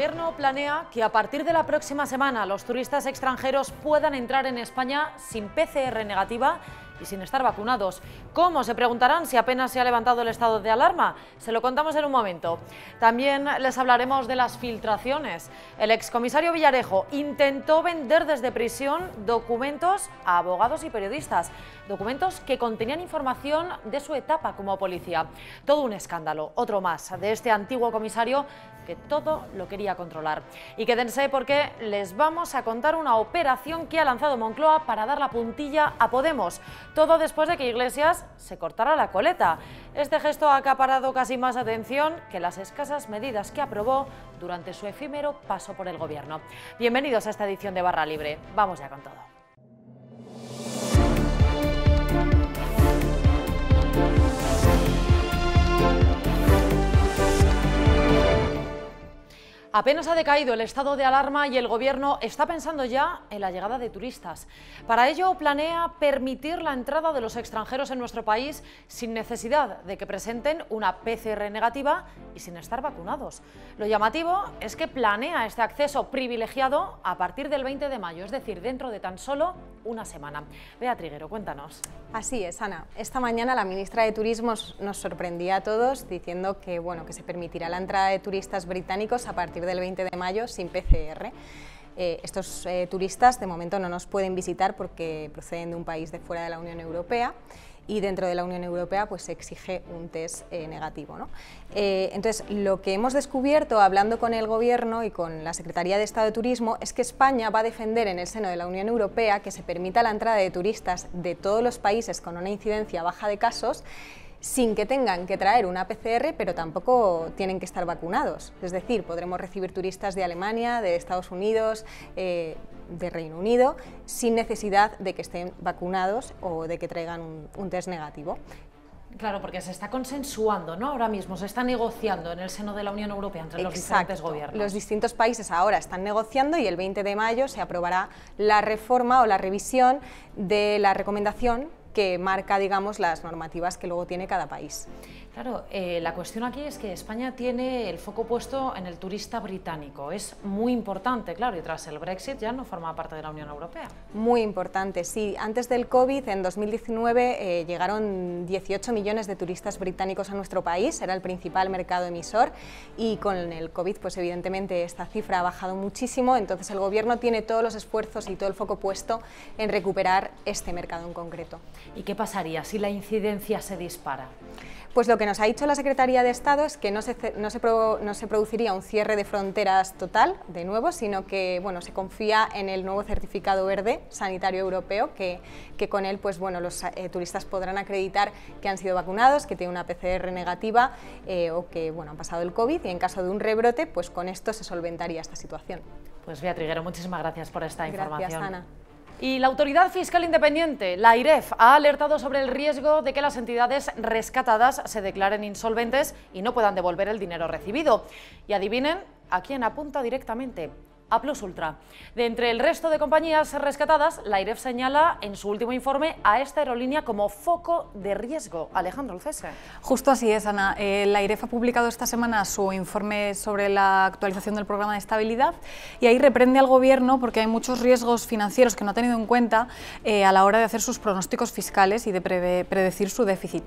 Gobierno planea que a partir de la próxima semana los turistas extranjeros puedan entrar en España sin PCR negativa y sin estar vacunados. ¿Cómo? Se preguntarán si apenas se ha levantado el estado de alarma. Se lo contamos en un momento. También les hablaremos de las filtraciones. El excomisario Villarejo intentó vender desde prisión documentos a abogados y periodistas. Documentos que contenían información de su etapa como policía. Todo un escándalo, otro más, de este antiguo comisario que todo lo quería controlar. Y quédense porque les vamos a contar una operación que ha lanzado Moncloa para dar la puntilla a Podemos. Todo después de que Iglesias se cortara la coleta. Este gesto ha acaparado casi más atención que las escasas medidas que aprobó durante su efímero paso por el Gobierno. Bienvenidos a esta edición de Barra Libre. Vamos ya con todo. Apenas ha decaído el estado de alarma y el Gobierno está pensando ya en la llegada de turistas. Para ello planea permitir la entrada de los extranjeros en nuestro país sin necesidad de que presenten una PCR negativa y sin estar vacunados. Lo llamativo es que planea este acceso privilegiado a partir del 20 de mayo, es decir, dentro de tan solo una semana. Bea Triguero, cuéntanos. Así es, Ana. Esta mañana la ministra de Turismo nos sorprendía a todos diciendo que, que se permitirá la entrada de turistas británicos a partir del 20 de mayo sin PCR. Estos turistas de momento no nos pueden visitar porque proceden de un país de fuera de la Unión Europea y dentro de la Unión Europea pues se exige un test negativo, ¿no? Entonces, lo que hemos descubierto hablando con el Gobierno y con la Secretaría de Estado de Turismo es que España va a defender en el seno de la Unión Europea que se permita la entrada de turistas de todos los países con una incidencia baja de casos sin que tengan que traer una PCR, pero tampoco tienen que estar vacunados. Es decir, podremos recibir turistas de Alemania, de Estados Unidos, de Reino Unido, sin necesidad de que estén vacunados o de que traigan un test negativo. Claro, porque se está consensuando, ¿no? Ahora mismo se está negociando en el seno de la Unión Europea entre los diferentes gobiernos. Los distintos países ahora están negociando y el 20 de mayo se aprobará la reforma o la revisión de la recomendación que marca, digamos, las normativas que luego tiene cada país. Claro, la cuestión aquí es que España tiene el foco puesto en el turista británico. Es muy importante, claro, y tras el Brexit ya no forma parte de la Unión Europea. Muy importante, sí. Antes del COVID, en 2019, llegaron 18 millones de turistas británicos a nuestro país, era el principal mercado emisor, y con el COVID, pues evidentemente esta cifra ha bajado muchísimo, entonces el Gobierno tiene todos los esfuerzos y todo el foco puesto en recuperar este mercado en concreto. ¿Y qué pasaría si la incidencia se dispara? Pues lo que nos ha dicho la Secretaría de Estado es que no se produciría un cierre de fronteras total, de nuevo, sino que se confía en el nuevo certificado verde sanitario europeo, que con él pues, los turistas podrán acreditar que han sido vacunados, que tienen una PCR negativa o que han pasado el COVID, y en caso de un rebrote, pues con esto se solventaría esta situación. Pues Bea Triguero, muchísimas gracias por esta información. Gracias, Ana. Y la Autoridad Fiscal Independiente, la AIREF, ha alertado sobre el riesgo de que las entidades rescatadas se declaren insolventes y no puedan devolver el dinero recibido. Y adivinen a quién apunta directamente. A Plus Ultra. De entre el resto de compañías rescatadas, la AIREF señala en su último informe a esta aerolínea como foco de riesgo. Alejandro Alcese. Justo así es, Ana. La AIREF ha publicado esta semana su informe sobre la actualización del programa de estabilidad y ahí reprende al Gobierno porque hay muchos riesgos financieros que no ha tenido en cuenta a la hora de hacer sus pronósticos fiscales y de predecir su déficit.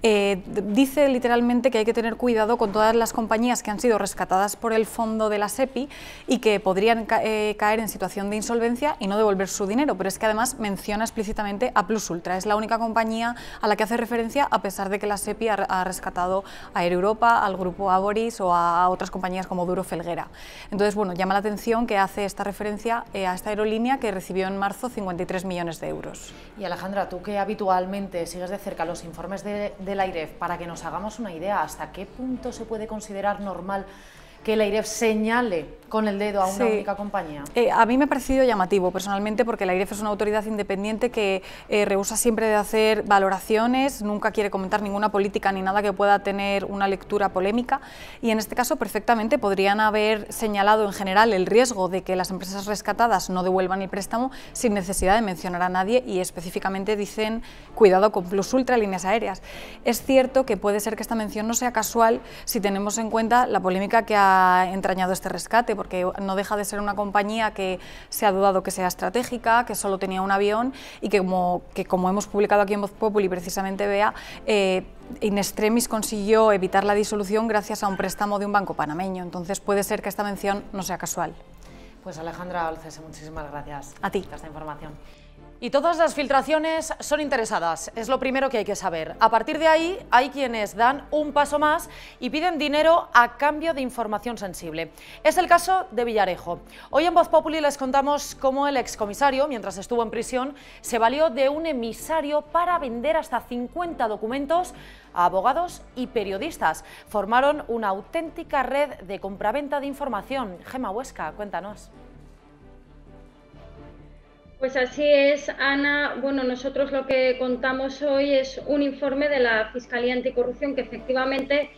Dice literalmente que hay que tener cuidado con todas las compañías que han sido rescatadas por el fondo de la SEPI y que podrían caer en situación de insolvencia y no devolver su dinero, pero es que además menciona explícitamente a Plus Ultra. Es la única compañía a la que hace referencia, a pesar de que la SEPI ha rescatado a Air Europa, al grupo Aboris o a otras compañías como Duro Felguera. Entonces, llama la atención que hace esta referencia a esta aerolínea que recibió en marzo 53 millones de euros. Y Alejandra, tú que habitualmente sigues de cerca los informes de la AIREF, para que nos hagamos una idea, ¿hasta qué punto se puede considerar normal que la AIREF señale con el dedo a una única compañía? A mí me ha parecido llamativo personalmente, porque la AIREF es una autoridad independiente que rehúsa siempre de hacer valoraciones, nunca quiere comentar ninguna política ni nada que pueda tener una lectura polémica, y en este caso perfectamente podrían haber señalado en general el riesgo de que las empresas rescatadas no devuelvan el préstamo sin necesidad de mencionar a nadie, y específicamente dicen cuidado con Plus Ultra, líneas aéreas. Es cierto que puede ser que esta mención no sea casual si tenemos en cuenta la polémica que ha entrañado este rescate, porque no deja de ser una compañía que se ha dudado que sea estratégica, que solo tenía un avión y que como hemos publicado aquí en Voz Populi, precisamente Bea, in extremis consiguió evitar la disolución gracias a un préstamo de un banco panameño. Entonces puede ser que esta mención no sea casual. Pues Alejandra Olcese, muchísimas gracias a ti por esta información. Y todas las filtraciones son interesadas, es lo primero que hay que saber. A partir de ahí hay quienes dan un paso más y piden dinero a cambio de información sensible. Es el caso de Villarejo. Hoy en Voz Populi les contamos cómo el excomisario, mientras estuvo en prisión, se valió de un emisario para vender hasta 50 documentos a abogados y periodistas. Formaron una auténtica red de compraventa de información. Gemma Huesca, cuéntanos. Pues así es, Ana. Bueno, nosotros lo que contamos hoy es un informe de la Fiscalía Anticorrupción que efectivamente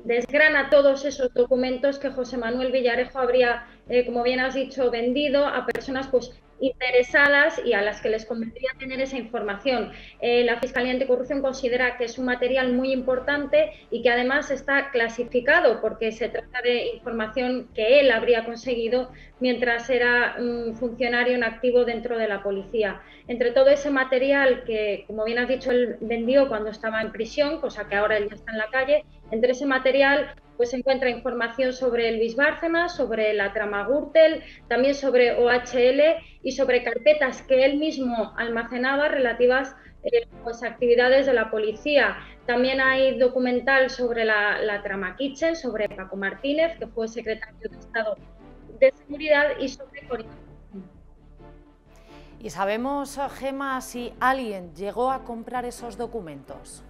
desgrana todos esos documentos que José Manuel Villarejo habría, como bien has dicho, vendido a personas pues interesadas y a las que les convendría tener esa información. La Fiscalía Anticorrupción considera que es un material muy importante y que además está clasificado porque se trata de información que él habría conseguido mientras era un funcionario en activo dentro de la policía. Entre todo ese material que, como bien has dicho, él vendió cuando estaba en prisión, cosa que ahora él ya está en la calle, entre ese material pues se encuentra información sobre Luis Bárcenas, sobre la trama Gürtel, también sobre OHL y sobre carpetas que él mismo almacenaba relativas pues, a actividades de la policía. También hay documental sobre la trama Kitchen, sobre Paco Martínez, que fue secretario de Estado de Seguridad, y sobre coordinación. ¿Y sabemos, Gemma, si alguien llegó a comprar esos documentos?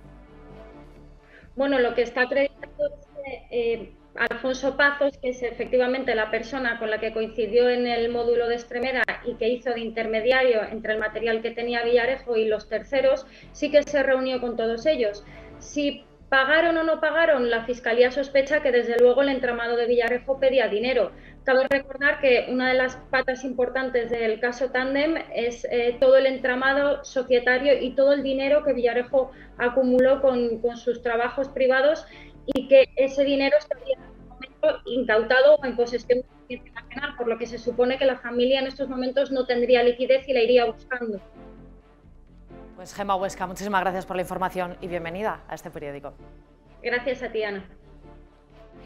Bueno, lo que está acreditado es que Alfonso Pazos, que es efectivamente la persona con la que coincidió en el módulo de Extremera y que hizo de intermediario entre el material que tenía Villarejo y los terceros, sí que se reunió con todos ellos. Si pagaron o no pagaron, la Fiscalía sospecha que desde luego el entramado de Villarejo pedía dinero. Cabe recordar que una de las patas importantes del caso Tandem es todo el entramado societario y todo el dinero que Villarejo acumuló con sus trabajos privados y que ese dinero estaría en este momento incautado o en posesión de la Audiencia Nacional, por lo que se supone que la familia en estos momentos no tendría liquidez y la iría buscando. Pues Gemma Huesca, muchísimas gracias por la información y bienvenida a este periódico. Gracias a ti, Ana.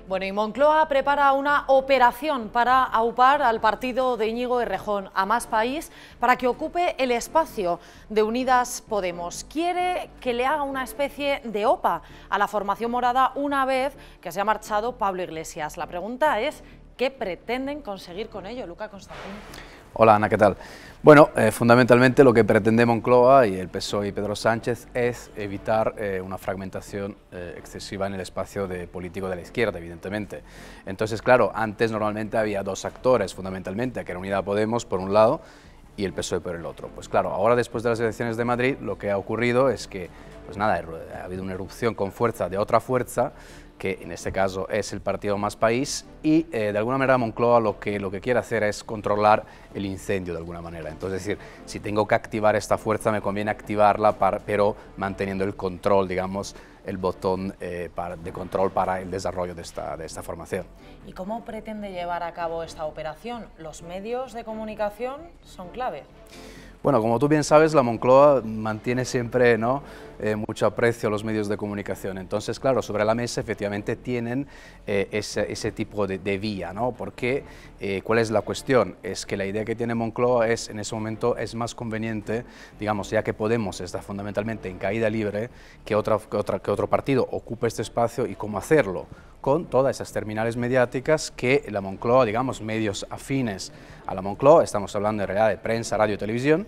Bueno, y Moncloa prepara una operación para aupar al partido de Íñigo Errejón, a Más País, para que ocupe el espacio de Unidas Podemos. Quiere que le haga una especie de OPA a la formación morada una vez que se ha marchado Pablo Iglesias. La pregunta es, ¿qué pretenden conseguir con ello, Luca Constantín? Hola Ana, ¿qué tal? Bueno, fundamentalmente lo que pretende Moncloa y el PSOE y Pedro Sánchez es evitar una fragmentación excesiva en el espacio político de la izquierda, evidentemente. Entonces, claro, antes normalmente había dos actores fundamentalmente, que era Unidas Podemos por un lado y el PSOE por el otro. Pues claro, ahora después de las elecciones de Madrid lo que ha ocurrido es que, pues nada, ha habido una erupción con fuerza de otra fuerza, que en este caso es el partido Más País, y de alguna manera Moncloa lo que quiere hacer es controlar el incendio de alguna manera. Entonces, es decir, si tengo que activar esta fuerza, me conviene activarla, pero manteniendo el control, digamos, el botón de control para el desarrollo de esta formación. ¿Y cómo pretende llevar a cabo esta operación? ¿Los medios de comunicación son clave? Bueno, como tú bien sabes, la Moncloa mantiene siempre, ¿no?, mucho aprecio a los medios de comunicación. Entonces, claro, sobre la mesa efectivamente tienen ese tipo de vía, ¿no? Porque, ¿cuál es la cuestión? Es que la idea que tiene Moncloa es, en ese momento, es más conveniente, digamos, ya que Podemos está fundamentalmente en caída libre, que otro partido ocupe este espacio. ¿Y cómo hacerlo? Con todas esas terminales mediáticas que la Moncloa, digamos, medios afines a la Moncloa, estamos hablando en realidad de prensa, radio, televisión,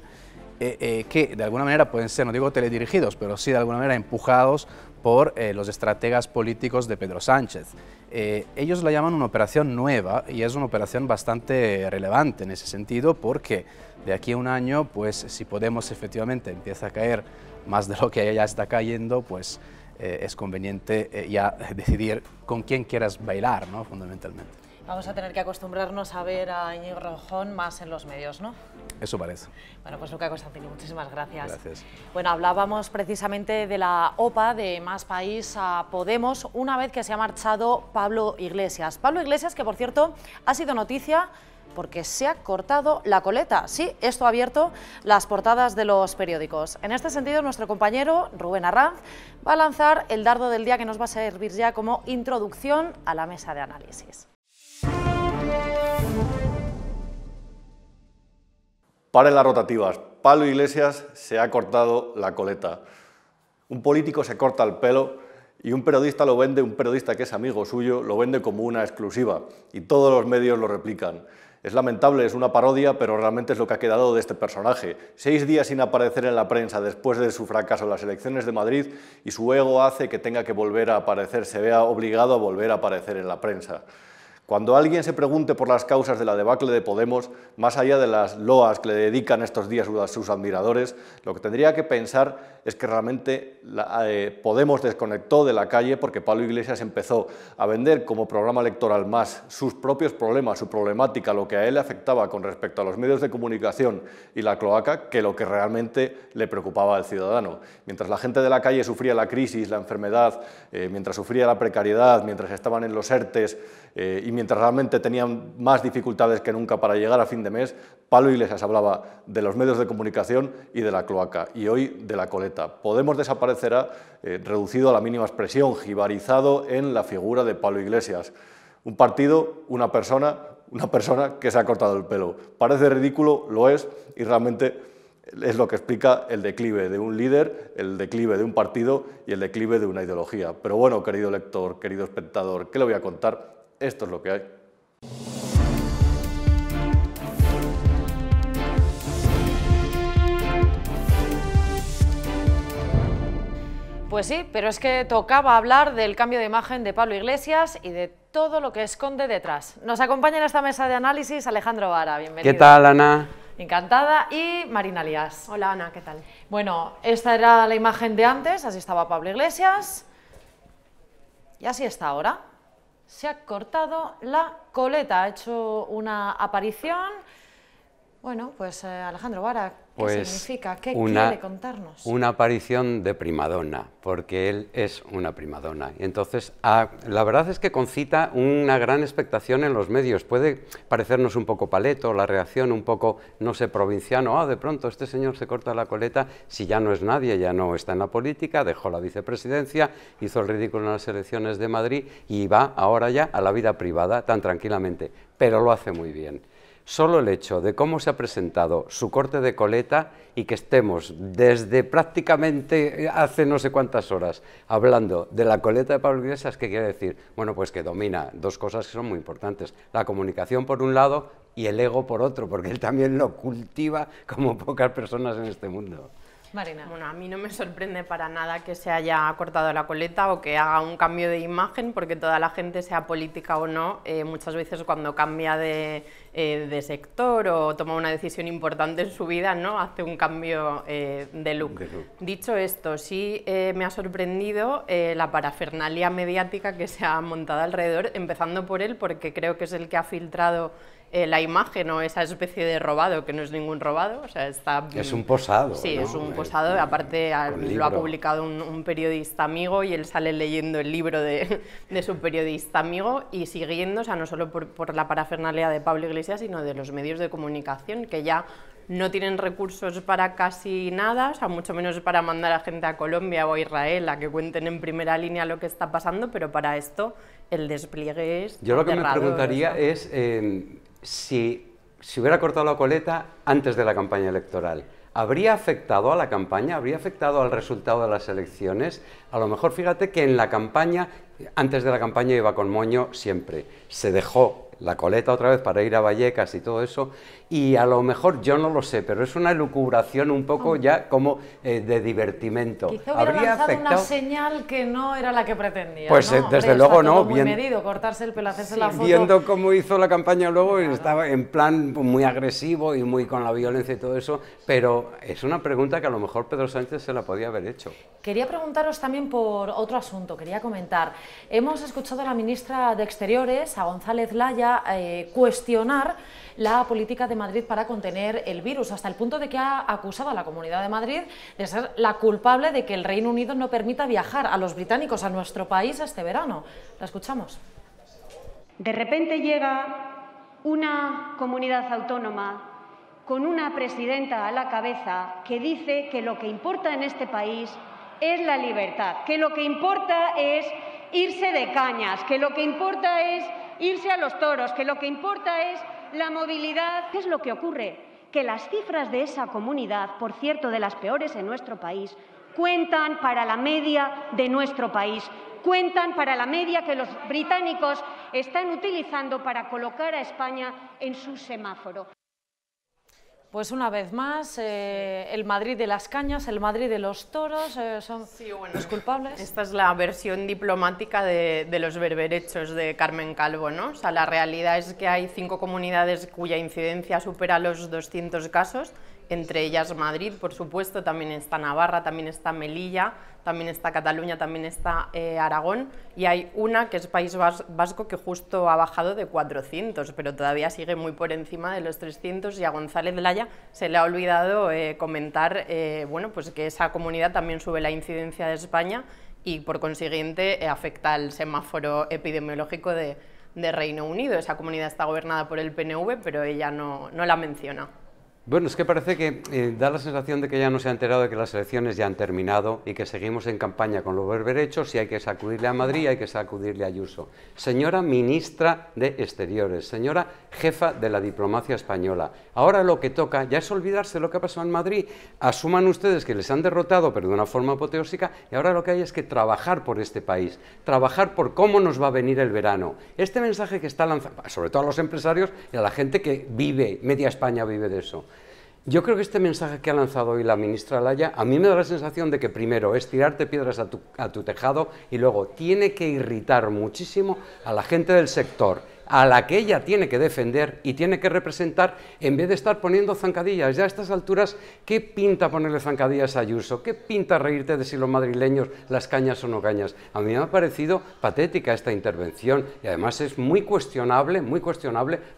que de alguna manera pueden ser, no digo teledirigidos, pero sí de alguna manera empujados por los estrategas políticos de Pedro Sánchez. Ellos la llaman una operación nueva y es una operación bastante relevante en ese sentido, porque de aquí a un año, pues si Podemos efectivamente empieza a caer más de lo que ya está cayendo, pues es conveniente ya decidir con quién quieras bailar, ¿no?, fundamentalmente. Vamos a tener que acostumbrarnos a ver a Íñigo Errejón más en los medios, ¿no? Eso parece. Bueno, pues Luca Costantini, muchísimas gracias. Gracias. Bueno, hablábamos precisamente de la OPA de Más País a Podemos una vez que se ha marchado Pablo Iglesias. Pablo Iglesias, que por cierto ha sido noticia porque se ha cortado la coleta. Sí, esto ha abierto las portadas de los periódicos. En este sentido, nuestro compañero Rubén Arranz va a lanzar el dardo del día que nos va a servir ya como introducción a la mesa de análisis. Paren las rotativas. Pablo Iglesias se ha cortado la coleta. Un político se corta el pelo y un periodista lo vende, un periodista que es amigo suyo, lo vende como una exclusiva y todos los medios lo replican. Es lamentable, es una parodia, pero realmente es lo que ha quedado de este personaje. 6 días sin aparecer en la prensa después de su fracaso en las elecciones de Madrid y su ego hace que tenga que volver a aparecer, se vea obligado a volver a aparecer en la prensa. Cuando alguien se pregunte por las causas de la debacle de Podemos, más allá de las loas que le dedican estos días a sus admiradores, lo que tendría que pensar es que realmente Podemos desconectó de la calle porque Pablo Iglesias empezó a vender como programa electoral más sus propios problemas, su problemática, lo que a él le afectaba con respecto a los medios de comunicación y la cloaca, que lo que realmente le preocupaba al ciudadano. Mientras la gente de la calle sufría la crisis, la enfermedad, mientras sufría la precariedad, mientras estaban en los ERTEs y mientras realmente tenían más dificultades que nunca para llegar a fin de mes, Pablo Iglesias hablaba de los medios de comunicación y de la cloaca, y hoy de la coleta. Podemos desaparecerá reducido a la mínima expresión, jibarizado en la figura de Pablo Iglesias. Un partido, una persona que se ha cortado el pelo. Parece ridículo, lo es, y realmente es lo que explica el declive de un líder, el declive de un partido y el declive de una ideología. Pero bueno, querido lector, querido espectador, ¿qué le voy a contar? Esto es lo que hay. Pues sí, pero es que tocaba hablar del cambio de imagen de Pablo Iglesias y de todo lo que esconde detrás. Nos acompaña en esta mesa de análisis Alejandro Vara, bienvenido. ¿Qué tal, Ana? Encantada. Y Marina Lías. Hola, Ana, ¿qué tal? Bueno, esta era la imagen de antes, así estaba Pablo Iglesias y así está ahora. Se ha cortado la coleta, ha hecho una aparición. Bueno, pues Alejandro Vara, ¿qué significa? ¿Qué quiere contarnos? Una aparición de primadona, porque él es una primadona. Y entonces, la verdad es que concita una gran expectación en los medios. Puede parecernos un poco paleto, la reacción un poco, no sé, provinciano. De pronto este señor se corta la coleta, si ya no es nadie, ya no está en la política, dejó la vicepresidencia, hizo el ridículo en las elecciones de Madrid y va ahora ya a la vida privada tan tranquilamente, pero lo hace muy bien. Solo el hecho de cómo se ha presentado su corte de coleta y que estemos desde prácticamente hace no sé cuántas horas hablando de la coleta de Pablo Iglesias, ¿qué quiere decir? Bueno, pues que domina dos cosas que son muy importantes, la comunicación por un lado y el ego por otro, porque él también lo cultiva como pocas personas en este mundo. Marina. Bueno, a mí no me sorprende para nada que se haya cortado la coleta o que haga un cambio de imagen, porque toda la gente, sea política o no, muchas veces cuando cambia de sector o toma una decisión importante en su vida, ¿no?, hace un cambio de look. Dicho esto, sí me ha sorprendido la parafernalia mediática que se ha montado alrededor, empezando por él, porque creo que es el que ha filtrado la imagen o esa especie de robado, que no es ningún robado, o sea, está... Es un posado, sí, ¿no? Es un posado, aparte lo ha publicado un periodista amigo y él sale leyendo el libro de su periodista amigo y siguiendo, o sea, no solo por la parafernalia de Pablo Iglesias, sino de los medios de comunicación, que ya no tienen recursos para casi nada, o sea, mucho menos para mandar a gente a Colombia o a Israel a que cuenten en primera línea lo que está pasando, pero para esto el despliegue es... Yo lo que me preguntaría es si hubiera cortado la coleta antes de la campaña electoral, ¿habría afectado a la campaña? ¿Habría afectado al resultado de las elecciones? A lo mejor, fíjate que en la campaña, antes de la campaña iba con moño siempre, se dejó la coleta otra vez para ir a Vallecas y todo eso, y a lo mejor, yo no lo sé, pero es una elucubración un poco ya como de divertimento. Quizá hubiera lanzado una señal que no era la que pretendía. Pues ¿no? desde luego no. Muy medido, cortarse el pelo, hacerse la foto. Viendo cómo hizo la campaña luego, estaba en plan muy agresivo y muy con la violencia y todo eso, pero es una pregunta que a lo mejor Pedro Sánchez se la podía haber hecho. Quería preguntaros también por otro asunto, quería comentar. Hemos escuchado a la ministra de Exteriores, a González Laya, ya cuestionar la política de Madrid para contener el virus, hasta el punto de que ha acusado a la Comunidad de Madrid de ser la culpable de que el Reino Unido no permita viajar a los británicos a nuestro país este verano. La escuchamos. De repente llega una comunidad autónoma con una presidenta a la cabeza que dice que lo que importa en este país es la libertad, que lo que importa es irse de cañas, que lo que importa es irse a los toros, que lo que importa es la movilidad. ¿Qué es lo que ocurre? Que las cifras de esa comunidad, por cierto, de las peores en nuestro país, cuentan para la media de nuestro país, cuentan para la media que los británicos están utilizando para colocar a España en su semáforo. Pues una vez más, el Madrid de las cañas, el Madrid de los toros, son los culpables. Esta es la versión diplomática de los berberechos de Carmen Calvo, ¿no? O sea, la realidad es que hay 5 comunidades cuya incidencia supera los 200 casos, entre ellas Madrid, por supuesto, también está Navarra, también está Melilla, también está Cataluña, también está Aragón, y hay una que es País Vasco que justo ha bajado de 400, pero todavía sigue muy por encima de los 300, y a González Laya se le ha olvidado comentar bueno, pues que esa comunidad también sube la incidencia de España y por consiguiente afecta al semáforo epidemiológico de Reino Unido. Esa comunidad está gobernada por el PNV, pero ella no la menciona. Bueno, es que parece que da la sensación de que ya no se ha enterado de que las elecciones ya han terminado y que seguimos en campaña con los berberechos y hay que sacudirle a Madrid y hay que sacudirle a Ayuso. Señora ministra de Exteriores, señora jefa de la diplomacia española, ahora lo que toca ya es olvidarse de lo que ha pasado en Madrid. Asuman ustedes que les han derrotado, pero de una forma apoteósica, y ahora lo que hay es que trabajar por este país, trabajar por cómo nos va a venir el verano. Este mensaje que está lanzando, sobre todo a los empresarios y a la gente que vive, media España vive de eso. Yo creo que este mensaje que ha lanzado hoy la ministra Laya, a mí me da la sensación de que primero es tirarte piedras a tu tejado y luego tiene que irritar muchísimo a la gente del sector, a la que ella tiene que defender y tiene que representar, en vez de estar poniendo zancadillas. Ya a estas alturas, ¿qué pinta ponerle zancadillas a Ayuso? ¿Qué pinta reírte de si los madrileños las cañas o no cañas? A mí me ha parecido patética esta intervención y además es muy cuestionable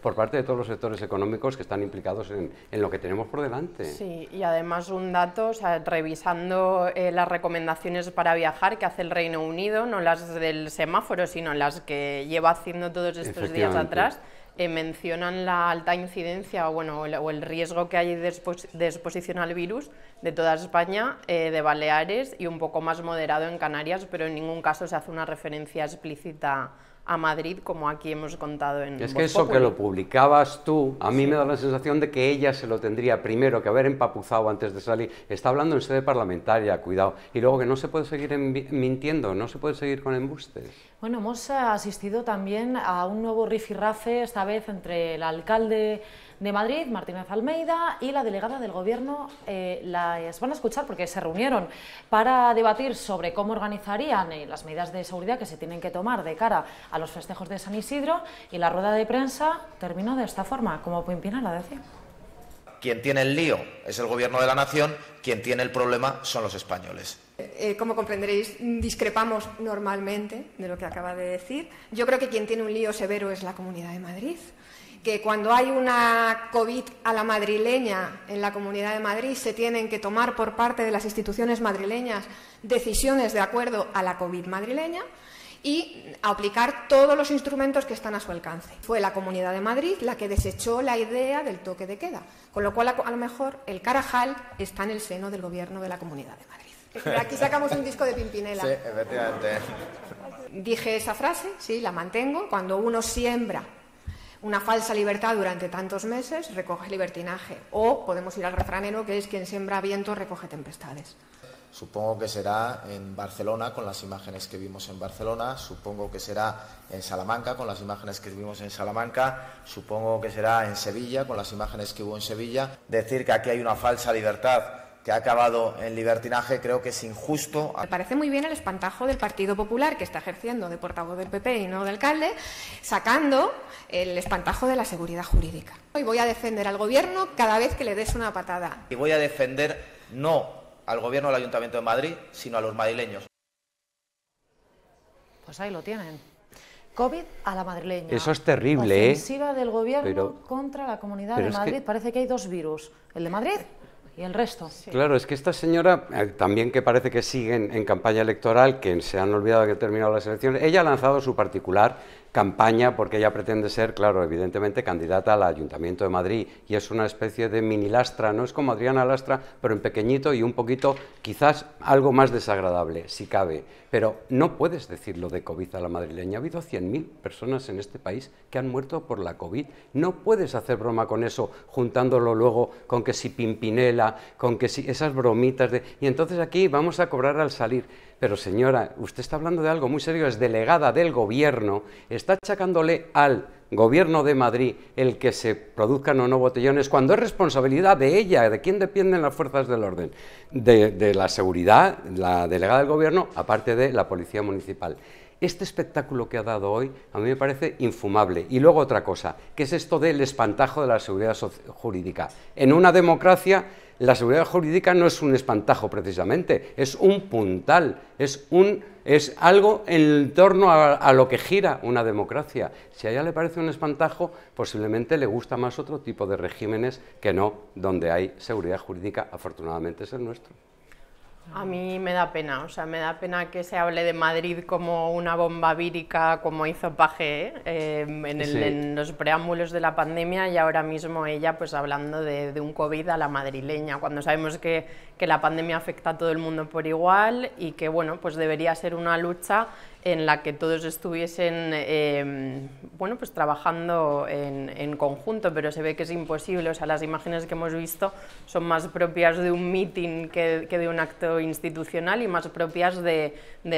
por parte de todos los sectores económicos que están implicados en lo que tenemos por delante. Sí, y además un dato, o sea, revisando las recomendaciones para viajar que hace el Reino Unido, no las del semáforo, sino las que lleva haciendo todos estos días atrás, mencionan la alta incidencia o el riesgo que hay de exposición al virus de toda España, de Baleares y un poco más moderado en Canarias, pero en ningún caso se hace una referencia explícita a Madrid, como aquí hemos contado en Es que eso que lo publicabas tú, a mí me da la sensación de que ella se lo tendría primero que haber empapuzado antes de salir. Está hablando en sede parlamentaria, cuidado. Y luego que no se puede seguir mintiendo, no se puede seguir con embustes. Bueno, hemos asistido también a un nuevo rifirrafe, esta vez entre el alcalde de Madrid, Martínez Almeida, y la delegada del Gobierno. Las van a escuchar porque se reunieron para debatir sobre cómo organizarían las medidas de seguridad que se tienen que tomar de cara a los festejos de San Isidro, y la rueda de prensa terminó de esta forma, como Pimpinela decía. Quien tiene el lío es el Gobierno de la Nación, quien tiene el problema son los españoles. Como comprenderéis, discrepamos normalmente de lo que acaba de decir. Yo creo que quien tiene un lío severo es la Comunidad de Madrid, que cuando hay una COVID a la madrileña en la Comunidad de Madrid se tienen que tomar por parte de las instituciones madrileñas decisiones de acuerdo a la COVID madrileña y aplicar todos los instrumentos que están a su alcance. Fue la Comunidad de Madrid la que desechó la idea del toque de queda, con lo cual a lo mejor el Carajal está en el seno del Gobierno de la Comunidad de Madrid. Aquí sacamos un disco de Pimpinela. Sí, efectivamente. Dije esa frase, sí, la mantengo. Cuando uno siembra una falsa libertad durante tantos meses, recoge libertinaje. O podemos ir al refranero, que es quien siembra viento recoge tempestades. Supongo que será en Barcelona, con las imágenes que vimos en Barcelona. Supongo que será en Salamanca, con las imágenes que vimos en Salamanca. Supongo que será en Sevilla, con las imágenes que hubo en Sevilla. Decir que aquí hay una falsa libertad que ha acabado en libertinaje creo que es injusto. Me parece muy bien el espantajo del Partido Popular, que está ejerciendo de portavoz del PP y no de alcalde, sacando el espantajo de la seguridad jurídica. Y voy a defender al Gobierno cada vez que le des una patada. Y voy a defender no al Gobierno del Ayuntamiento de Madrid, sino a los madrileños. Pues ahí lo tienen. COVID a la madrileña. Eso es terrible, Ofensiva del gobierno contra la Comunidad de Madrid. Parece que hay dos virus, el de Madrid y el resto. Sí. Claro, es que esta señora, también que parece que siguen en campaña electoral, que se han olvidado de que han terminado las elecciones, ella ha lanzado su particular campaña porque ella pretende ser, claro, evidentemente candidata al Ayuntamiento de Madrid y es una especie de mini Lastra, no es como Adriana Lastra, pero en pequeñito y un poquito, quizás algo más desagradable, si cabe. Pero no puedes decirlo de COVID a la madrileña. Ha habido 100.000 personas en este país que han muerto por la COVID. No puedes hacer broma con eso, juntándolo luego con que si Pimpinela, con que si esas bromitas de... Y entonces aquí vamos a cobrar al salir. Pero señora, usted está hablando de algo muy serio, es delegada del gobierno, está achacándole al Gobierno de Madrid el que se produzcan o no botellones, cuando es responsabilidad de ella, de quién dependen las fuerzas del orden, de la seguridad, la delegada del gobierno, aparte de la policía municipal. Este espectáculo que ha dado hoy a mí me parece infumable. Y luego otra cosa, que es esto del espantajo de la seguridad jurídica. En una democracia, la seguridad jurídica no es un espantajo precisamente, es un puntal, es algo en torno a lo que gira una democracia. Si a ella le parece un espantajo, posiblemente le gusta más otro tipo de regímenes que no donde hay seguridad jurídica, afortunadamente es el nuestro. A mí me da pena, o sea, me da pena que se hable de Madrid como una bomba vírica, como hizo Page en los preámbulos de la pandemia, y ahora mismo ella pues hablando de un COVID a la madrileña, cuando sabemos que la pandemia afecta a todo el mundo por igual y que bueno, pues debería ser una lucha en la que todos estuviesen bueno, pues trabajando en conjunto, pero se ve que es imposible. O sea, las imágenes que hemos visto son más propias de un meeting que de un acto institucional y más propias de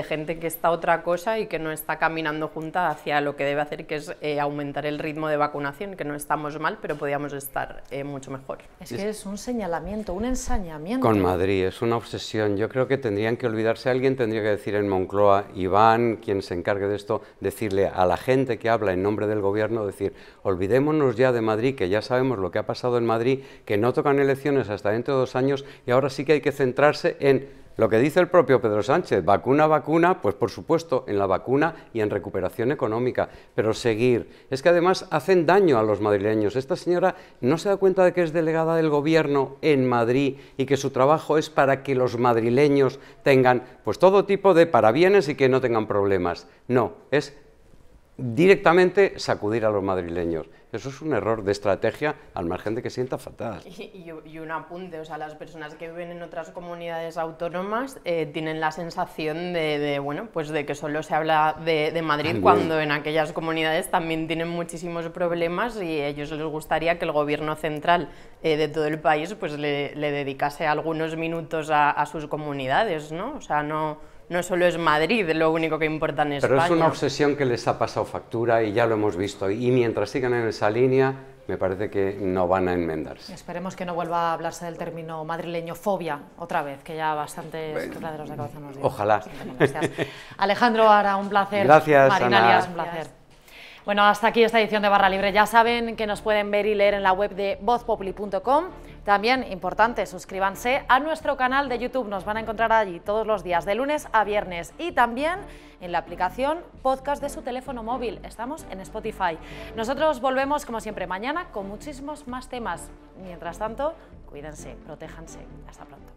gente que está otra cosa y que no está caminando junta hacia lo que debe hacer, que es aumentar el ritmo de vacunación, que no estamos mal, pero podríamos estar mucho mejor. Es que es un señalamiento, un ensañamiento. Con Madrid, es una obsesión. Yo creo que tendrían que olvidarse, alguien tendría que decir en Moncloa, Iván, quien se encargue de esto, decirle a la gente que habla en nombre del gobierno, decir, olvidémonos ya de Madrid, que ya sabemos lo que ha pasado en Madrid, que no tocan elecciones hasta dentro de 2 años y ahora sí que hay que centrarse en lo que dice el propio Pedro Sánchez, vacuna, pues por supuesto, en la vacuna y en recuperación económica, pero seguir. Es que además hacen daño a los madrileños. Esta señora no se da cuenta de que es delegada del gobierno en Madrid y que su trabajo es para que los madrileños tengan pues todo tipo de parabienes y que no tengan problemas. No, es directamente sacudir a los madrileños. Eso es un error de estrategia al margen de que sienta fatal. Y un apunte, o sea, las personas que viven en otras comunidades autónomas tienen la sensación bueno, pues de que solo se habla de Madrid cuando en aquellas comunidades también tienen muchísimos problemas y a ellos les gustaría que el gobierno central de todo el país pues le dedicase algunos minutos a sus comunidades, ¿no? O sea, no solo es Madrid lo único que importa en España. Pero es una obsesión que les ha pasado factura y ya lo hemos visto. Y mientras sigan en esa línea, me parece que no van a enmendarse. Esperemos que no vuelva a hablarse del término madrileñofobia otra vez, que ya bastantes quebraderos de cabeza nos dio. Ojalá. Alejandro Ara, un placer. Gracias, Marina Ana. Alias, un placer. Bueno, hasta aquí esta edición de Barra Libre. Ya saben que nos pueden ver y leer en la web de vozpopuli.com. También, importante, suscríbanse a nuestro canal de YouTube. Nos van a encontrar allí todos los días, de lunes a viernes. Y también en la aplicación podcast de su teléfono móvil. Estamos en Spotify. Nosotros volvemos, como siempre, mañana con muchísimos más temas. Mientras tanto, cuídense, protéjanse. Hasta pronto.